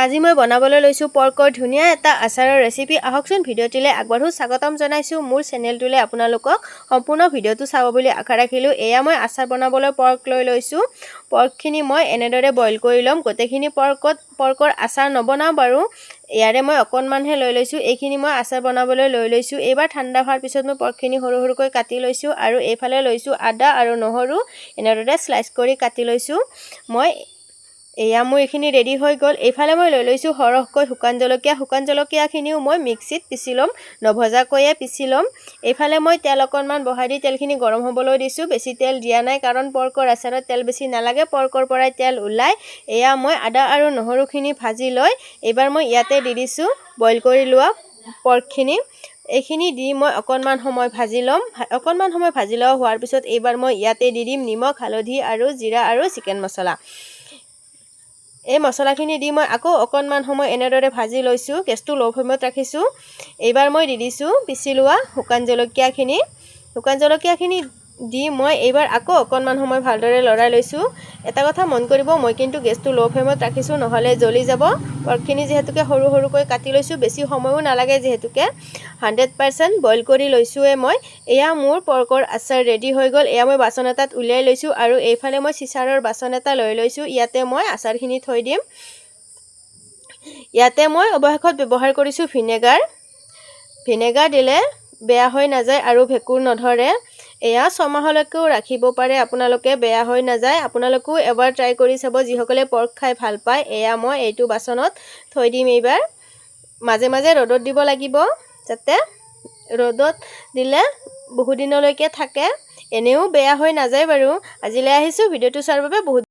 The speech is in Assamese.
আজি মই বনাবলৈ লৈছো পৰ্কৰ ধুনিয়া এটা আচাৰৰ ৰেচিপি আহকচোন ভিডিঅ'টিলে আগবাঢ়ো স্বাগতম জনাইছো মোৰ চেনেলটোলে আপোনালোকক সম্পূৰ্ণ ভিডিঅ'টো চাব বুলি আশা ৰাখিলো এয়া মই আচাৰ বনাবলৈ পৰ্ক লৈ লৈছো পৰ্কখিনি মই এনেদৰে বইল কৰি লম গোটেইখিনি পৰ্কৰ আচাৰ নবনাও বাৰু ইয়াৰে মই অকনমানহে লৈ লৈছো এইখিনি মই আচাৰ বনাবলৈ লৈ লৈছো এবাৰ ঠাণ্ডা হোৱাৰ পিছত মই পৰ্কখিনি সৰু সৰুকৈ কাটি লৈছো আৰু এইফালে লৈছো আদা আৰু নহৰু এনেদৰে স্লাইচ কৰি কাটি লৈছো মই এয়া মোৰ এখিনি ৰেডি হৈ গল এইফালে মই লৈ লৈছো হৰহকৈ শুকান জলকীয়াখিনিও মই মিক্সিত পিছি লম নভজাকৈয়ে পিছি লম এইফালে মই তেল অকনমান বহাই দি তেলখিনি গৰম হ'বলৈ দিছো বেছি তেল দিয়া নাই কাৰণ পৰ্কৰ আচাৰত তেল বেছি নালাগে পৰ্কৰ পৰাই তেল ওলাই এয়া মই আদা আৰু নহৰুখিনি ভাজি লৈ এবাৰ মই ইয়াতে দি দিছো বইল কৰি লোৱা পৰ্কখিনি এইখিনি দি মই অকনমান সময় ভাজি লম অকনমান সময় ভাজি লোৱা হোৱাৰ পিছত এবাৰ মই ইয়াতে দি দিম নিমখ হালধি আৰু জিৰা আৰু চিকেন মছলা এই মছলাখিনি দি মই আকৌ অকনমান সময় এনেদৰে ভাজি লৈছো গেছটো লো ফ্লেমত ৰাখিছো এইবাৰ মই দি দিছো পিছি লোৱা শুকান জলকীয়াখিনি দি মই এইবাৰ আকৌ অকনমান সময় ভালদৰে লৰাই লৈছো এটা কথা মন কৰিব মই কিন্তু গেছটো লো ফ্লেমত ৰাখিছো নহলে জ্বলি যাব পৰ্কখিনি যেহেতুকে সৰু সৰুকৈ কাটি লৈছো বেছি সময়ও নালাগে যেহেতুকে 100% বইল কৰি লৈছোৱে মই এয়া মোৰ পৰ্কৰ আচাৰ ৰেডি হৈ গল এয়া মই বাচন এটাত উলিয়াই লৈছো আৰু এইফালে মই চিচাৰৰ বাচন এটা লৈ লৈছো ইয়াতে মই আচাৰখিনি থৈ দিম ইয়াতে মই অৱশেষত ব্যৱহাৰ কৰিছো ভিনেগাৰ দিলে বেয়া হৈ নাযায় আৰু ভেঁকুৰ নধৰে এয়া 6 মাহলৈকেও ৰাখিব পাৰে আপোনালোকে বেয়া হৈ নাযায় আপোনালোকো এবাৰ ট্ৰাই কৰি চাব যিসকলে পৰ্ক খাই ভাল পায় এয়া মই এইটো বাচনত থৈ দিম এইবাৰ মাজে মাজে ৰ'দত দিব লাগিব যাতে ৰ'দত দিলে বহু দিনলৈকে থাকে এনেও বেয়া হৈ নাযায় বাৰু আজিলৈ আহিছো ভিডিঅ'টো চাৰ বাবে বহুত